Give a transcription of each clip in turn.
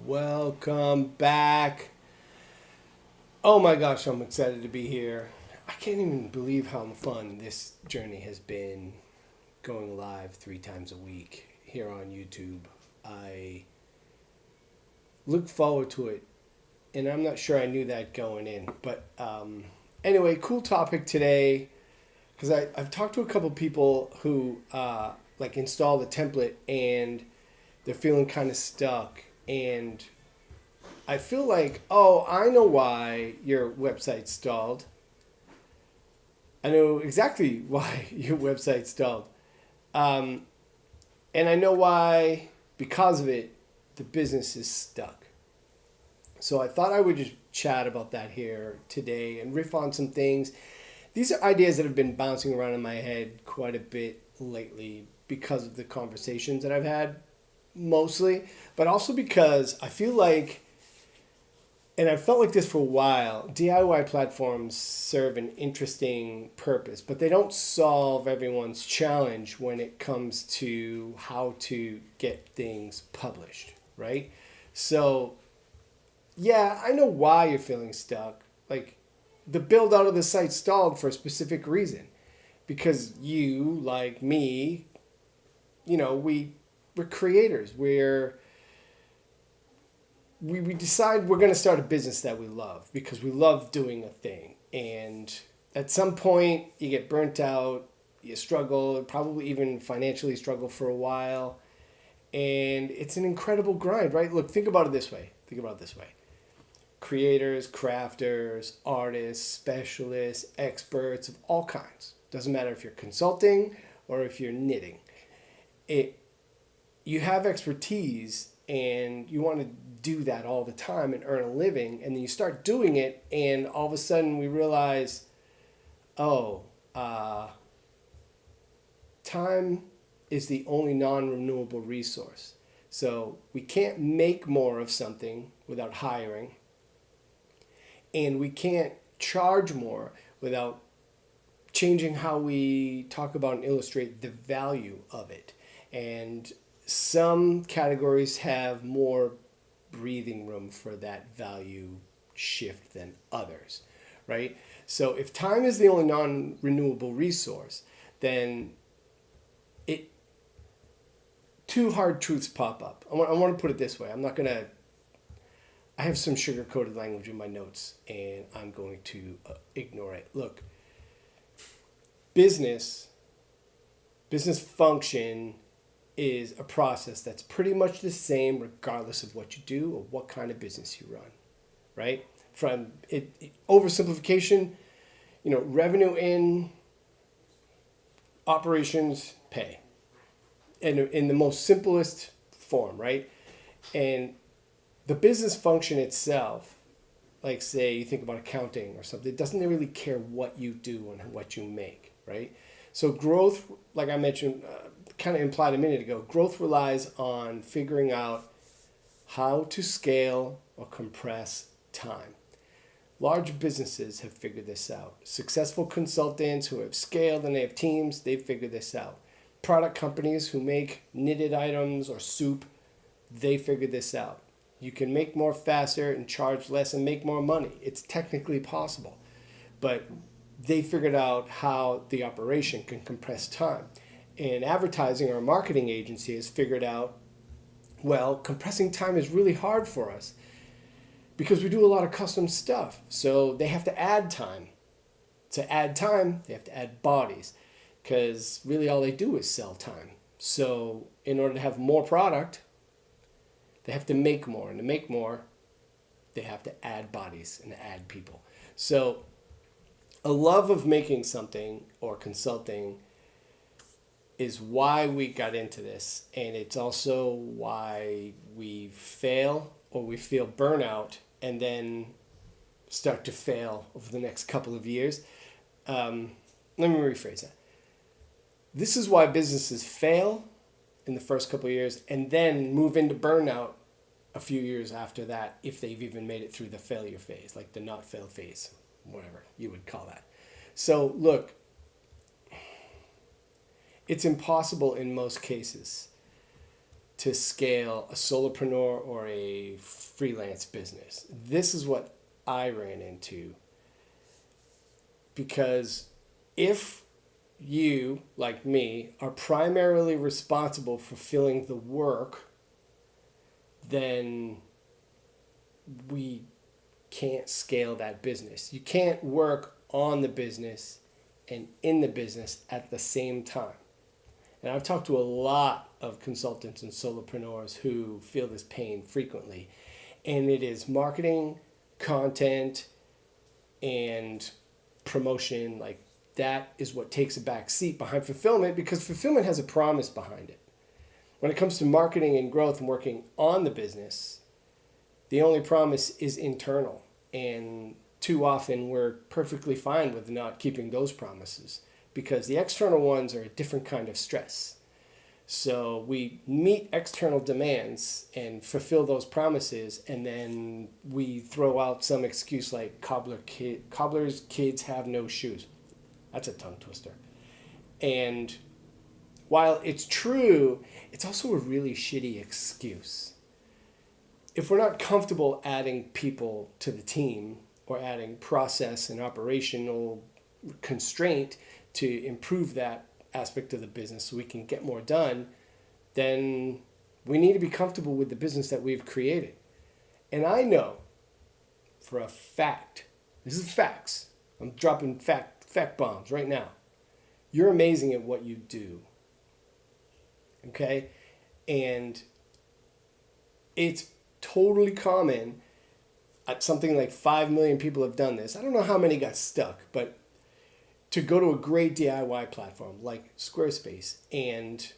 Welcome back. Oh my gosh, I'm excited to be here. I can't even believe how fun this journey has been going live 3 times a week here on YouTube. I look forward to it, and I'm not sure I knew that going in. But anyway, cool topic today because I've talked to a couple people who like installed the template and they're feeling kind of stuck. And I feel like, oh, I know why your website stalled. I know exactly why your website stalled. Um, and I know why, because of it, the business is stuck. So I thought I would just chat about that here today and riff on some things. These are ideas that have been bouncing around in my head quite a bit lately because of the conversations that I've had, mostly, but also because I feel like, and I've felt like this for a while, DIY platforms serve an interesting purpose, but they don't solve everyone's challenge when it comes to how to get things published, right? So, yeah, I know why you're feeling stuck. Like, the build out of the site stalled for a specific reason. Because you, like me, we're creators. We decide we're going to start a business that we love because we love doing a thing. And at some point, you get burnt out, you struggle, probably even financially struggle for a while. And it's an incredible grind, right? Look, think about it this way. Creators, crafters, artists, specialists, experts of all kinds. Doesn't matter if you're consulting or if you're knitting. You have expertise and you want to do that all the time and earn a living, and then you start doing it and all of a sudden we realize, oh, time is the only non-renewable resource. So we can't make more of something without hiring, and we can't charge more without changing how we talk about and illustrate the value of it. And some categories have more breathing room for that value shift than others, right? So if time is the only non-renewable resource, then it two hard truths pop up. I want to put it this way. I have some sugar-coated language in my notes, and I'm going to ignore it. Look, business function is a process that's pretty much the same regardless of what you do or what kind of business you run, right? From oversimplification, revenue in, operations pay, and in the most simplest form, right? And the business function itself, like say you think about accounting or something, it doesn't really care what you do and what you make, right? So growth, like I mentioned, kind of implied a minute ago, growth relies on figuring out how to scale or compress time. Large businesses have figured this out. Successful consultants who have scaled and they have teams, they've figured this out. Product companies who make knitted items or soup, they figured this out. You can make more faster and charge less and make more money. It's technically possible. But they figured out how the operation can compress time. And advertising or a marketing agency has figured out, well, compressing time is really hard for us because we do a lot of custom stuff. So they have to add time. To add time, they have to add bodies because really all they do is sell time. So in order to have more product, they have to make more. And to make more, they have to add bodies and add people. So a love of making something or consulting is why we got into this. And it's also why we fail or we feel burnout and then start to fail over the next couple of years. Let me rephrase that. This is why businesses fail in the first couple of years and then move into burnout a few years after that if they've even made it through the failure phase, like the not fail phase, whatever you would call that. So look, it's impossible in most cases to scale a solopreneur or a freelance business. This is what I ran into. Because if you, like me, are primarily responsible for fulfilling the work, then we can't scale that business. You can't work on the business and in the business at the same time. And I've talked to a lot of consultants and solopreneurs who feel this pain frequently. And it is marketing, content, and promotion. Like, that is what takes a back seat behind fulfillment, because fulfillment has a promise behind it. When it comes to marketing and growth and working on the business, the only promise is internal. And too often we're perfectly fine with not keeping those promises, because the external ones are a different kind of stress. So we meet external demands and fulfill those promises, and then we throw out some excuse like cobbler's kids have no shoes. That's a tongue twister. And while it's true, it's also a really shitty excuse. If we're not comfortable adding people to the team or adding process and operational constraint to improve that aspect of the business so we can get more done, then we need to be comfortable with the business that we've created. And I know for a fact, this is facts, I'm dropping fact bombs right now, you're amazing at what you do. Okay? And it's totally common. At something like 5 million people have done this. I don't know how many got stuck, but to go to a great DIY platform like Squarespace, and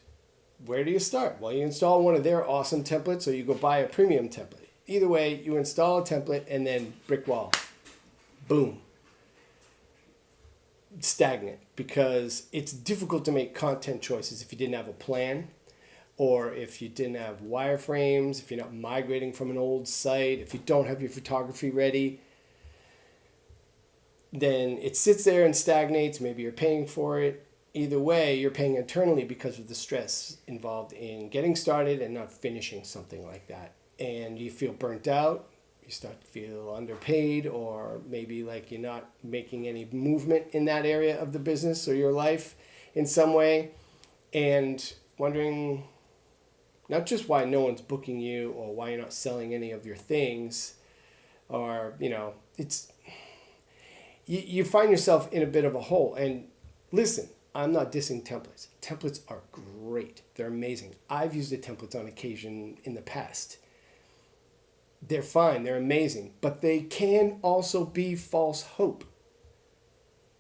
where do you start? Well, you install one of their awesome templates, or you go buy a premium template. Either way, you install a template and then brick wall. Boom. Stagnant, because it's difficult to make content choices if you didn't have a plan, or if you didn't have wireframes, if you're not migrating from an old site, if you don't have your photography ready. Then it sits there and stagnates. Maybe you're paying for it. Either way, you're paying internally because of the stress involved in getting started and not finishing something like that. And you feel burnt out. You start to feel underpaid, or maybe like you're not making any movement in that area of the business or your life in some way. And wondering not just why no one's booking you or why you're not selling any of your things, or, it's... You find yourself in a bit of a hole. And listen, I'm not dissing templates. Templates are great. They're amazing. I've used the templates on occasion in the past. They're fine. They're amazing. But they can also be false hope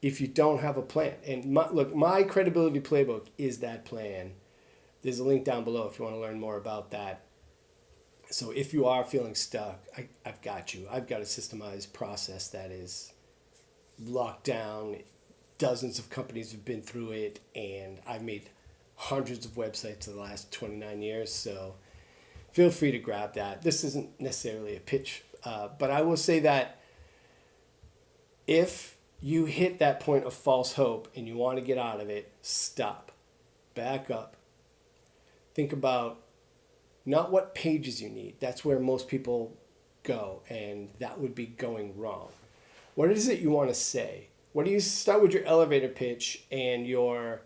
if you don't have a plan. And my credibility playbook is that plan. There's a link down below if you want to learn more about that. So if you are feeling stuck, I've got you. I've got a systemized process that is locked down. Dozens of companies have been through it, and I've made hundreds of websites in the last 29 years. So feel free to grab that. This isn't necessarily a pitch, but I will say that if you hit that point of false hope and you want to get out of it, stop, back up, think about not what pages you need. That's where most people go, and that would be going wrong. What is it you want to say? What do you start with your elevator pitch and your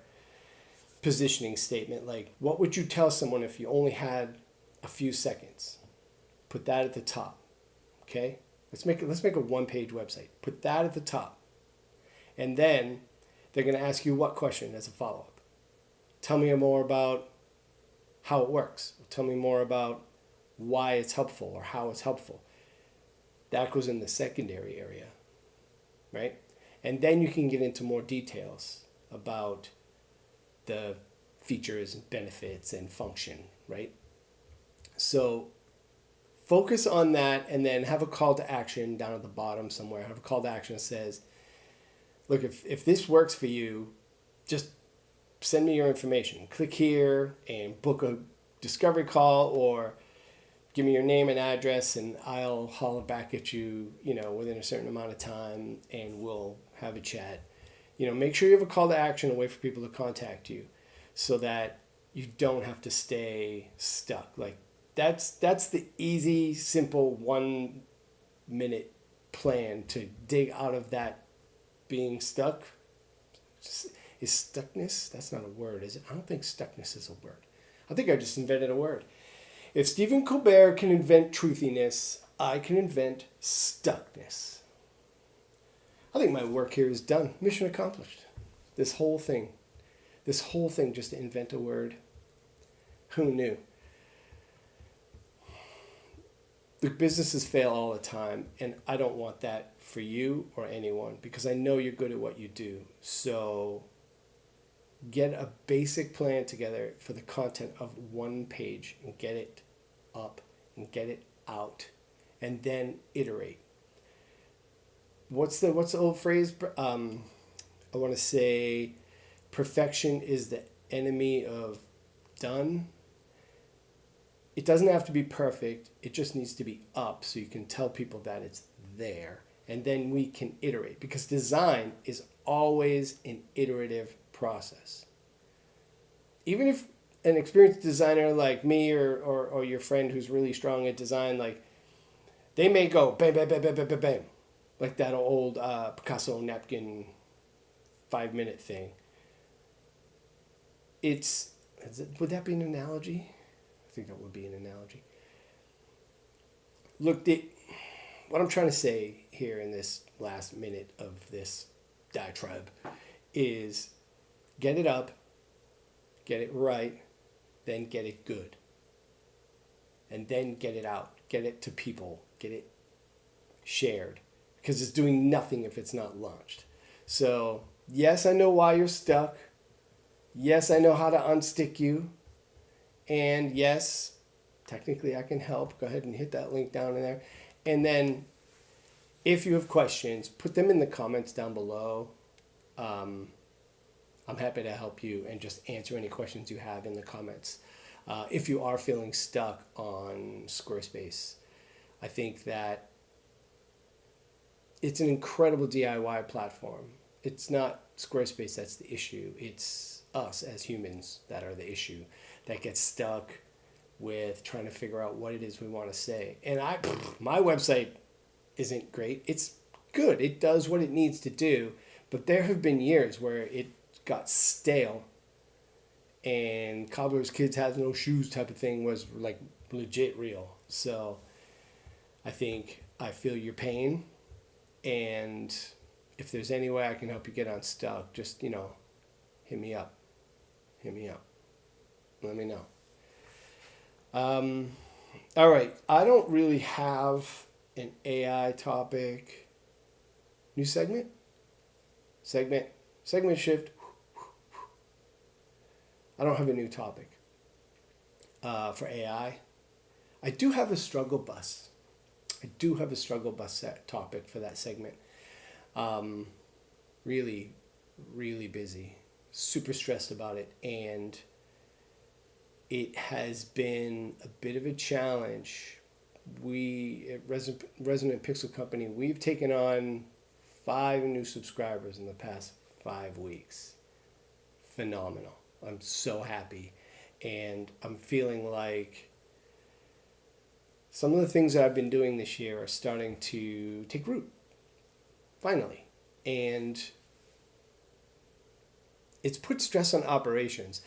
positioning statement? Like, what would you tell someone if you only had a few seconds? Put that at the top. Okay? Let's make a one-page website. Put that at the top. And then they're going to ask you what question as a follow-up. Tell me more about how it works. Tell me more about why it's helpful or how it's helpful. That goes in the secondary area. Right? And then you can get into more details about the features and benefits and function, right? So focus on that, and then have a call to action down at the bottom somewhere. Have a call to action that says, look, if this works for you, just send me your information. Click here and book a discovery call, or give me your name and address, and I'll holler back at you, within a certain amount of time, and we'll have a chat. Make sure you have a call to action, a way for people to contact you, so that you don't have to stay stuck. Like that's the easy, simple 1 minute plan to dig out of that being stuck. Is stuckness? That's not a word, is it? I don't think stuckness is a word. I think I just invented a word. If Stephen Colbert can invent truthiness, I can invent stuckness. I think my work here is done. Mission accomplished. This whole thing just to invent a word. Who knew? The businesses fail all the time, and I don't want that for you or anyone because I know you're good at what you do. So get a basic plan together for the content of one page and get it up and get it out and then iterate. What's the old phrase? I want to say perfection is the enemy of done. It doesn't have to be perfect. It just needs to be up so you can tell people that it's there. And then we can iterate because design is always an iterative process. Even if an experienced designer like me or your friend who's really strong at design, like they may go bam, bam, bam, bam, bam, bam, bam. Like that old Picasso napkin 5-minute thing. Would that be an analogy? I think that would be an analogy. Look, what I'm trying to say here in this last minute of this diatribe is get it up, get it right, then get it good. And then get it out, get it to people, get it shared. Because it's doing nothing if it's not launched. So, yes, I know why you're stuck. Yes, I know how to unstick you. And yes, technically I can help. Go ahead and hit that link down in there. And then if you have questions, put them in the comments down below. I'm happy to help you and just answer any questions you have in the comments. If you are feeling stuck on Squarespace, I think that it's an incredible DIY platform. It's not Squarespace that's the issue. It's us as humans that are the issue, that get stuck with trying to figure out what it is we want to say. And my website isn't great. It's good. It does what it needs to do. But there have been years where it got stale and Cobbler's Kids Has No Shoes type of thing was like legit real. So I think I feel your pain. And if there's any way I can help you get unstuck, just, hit me up. Hit me up. Let me know. All right. I don't really have an AI topic. New segment? Segment shift. I don't have a new topic for AI. I do have a struggle bus. Topic for that segment. Really, really busy. Super stressed about it. And it has been a bit of a challenge. We at Resonant Pixel Company, we've taken on 5 new subscribers in the past 5 weeks. Phenomenal. I'm so happy. And I'm feeling like some of the things that I've been doing this year are starting to take root. Finally. And it's put stress on operations.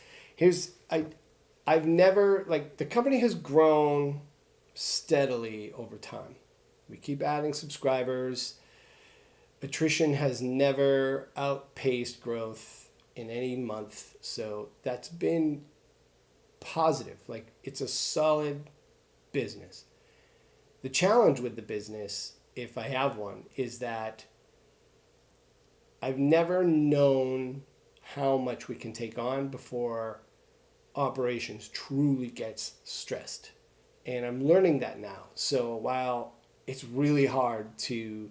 I've never, the company has grown steadily over time. We keep adding subscribers. Attrition has never outpaced growth in any month. So that's been positive. It's a solid business. The challenge with the business, if I have one, is that I've never known how much we can take on before operations truly gets stressed. And I'm learning that now. So while it's really hard to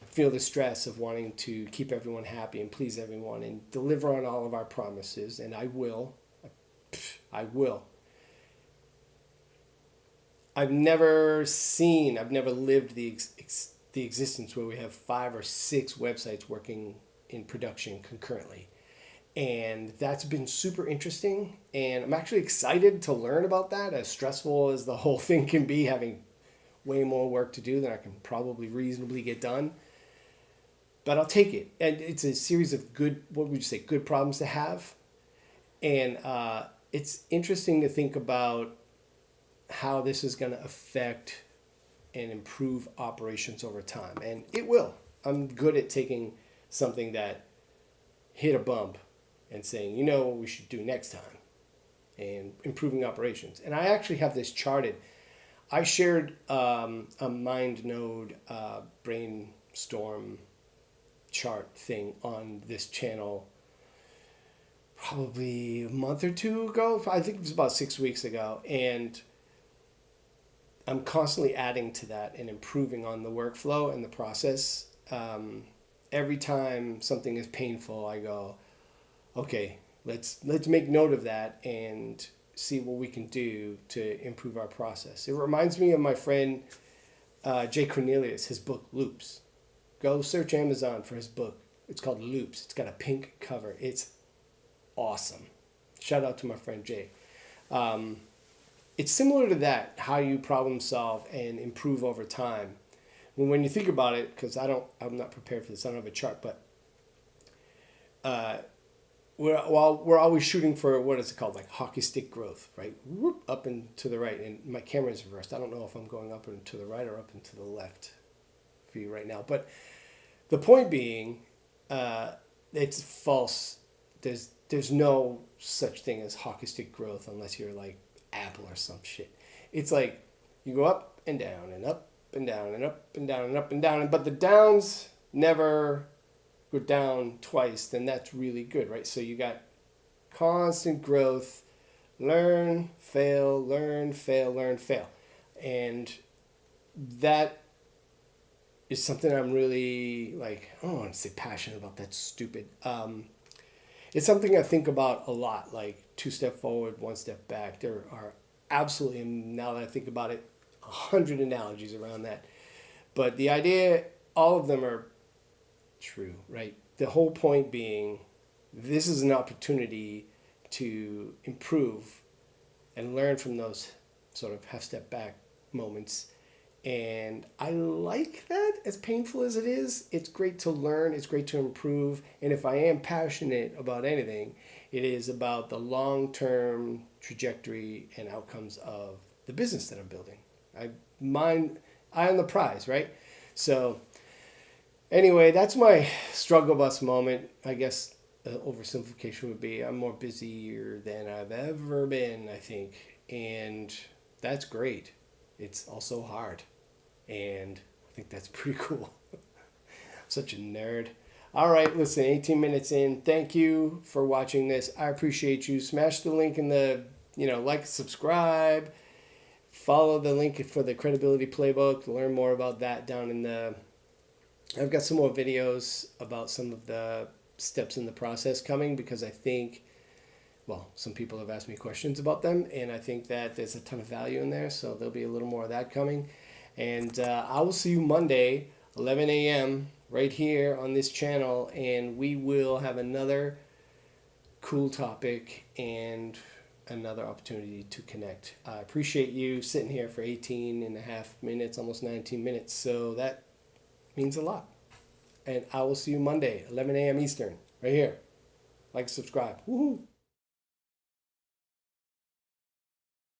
feel the stress of wanting to keep everyone happy and please everyone and deliver on all of our promises, and I will. I've never lived the existence where we have 5 or 6 websites working in production concurrently. And that's been super interesting. And I'm actually excited to learn about that, as stressful as the whole thing can be, having way more work to do than I can probably reasonably get done. But I'll take it. And it's a series of good, what would you say, good problems to have. And it's interesting to think about how this is going to affect and improve operations over time. And it will. I'm good at taking something that hit a bump and saying, you know what we should do next time, and improving operations. And I actually have this charted. I shared a MindNode brainstorm chart thing on this channel probably a month or two ago. I think it was about 6 weeks ago. And I'm constantly adding to that and improving on the workflow and the process. Every time something is painful, I go, okay, let's make note of that and see what we can do to improve our process. It reminds me of my friend Jay Cornelius, his book Loops. Go search Amazon for his book. It's called Loops. It's got a pink cover. It's awesome. Shout out to my friend Jay. It's similar to that, how you problem solve and improve over time. When you think about it, because I'm not prepared for this, I don't have a chart, but we're always shooting for, what is it called, like hockey stick growth, right? Whoop, up and to the right, and my camera is reversed. I don't know if I'm going up and to the right or up and to the left for you right now, but the point being, it's false. There's no such thing as hockey stick growth unless you're like Apple or some shit. It's like you go up and down and up and down and up and down and up and down, but the downs never go down twice. Then that's really good, right? So you got constant growth, learn, fail, learn, fail, learn, fail, and that is something I'm really like, I don't want to say passionate about. That's stupid. It's something I think about a lot, like 2 steps forward, 1 step back. There are absolutely, now that I think about it, 100 analogies around that. But the idea, all of them are true, right? The whole point being, this is an opportunity to improve and learn from those sort of half step back moments. And I like that, as painful as it is. It's great to learn, it's great to improve. And if I am passionate about anything, it is about the long-term trajectory and outcomes of the business that I'm building. Eye on the prize, right? So anyway, that's my struggle bus moment. I guess the oversimplification would be I'm more busier than I've ever been, I think. And that's great. It's also hard. And I think that's pretty cool. I'm such a nerd. All right, listen, 18 minutes in. Thank you for watching this. I appreciate you. Smash the link in the, like, subscribe. Follow the link for the credibility playbook to learn more about that down in the... I've got some more videos about some of the steps in the process coming, because I think, well, some people have asked me questions about them, and I think that there's a ton of value in there, so there'll be a little more of that coming. And I will see you Monday, 11 a.m., right here on this channel, and we will have another cool topic and another opportunity to connect. I appreciate you sitting here for 18 and a half minutes, almost 19 minutes, so that means a lot. And I will see you Monday, 11 a.m. Eastern, right here. Like, subscribe. Woohoo!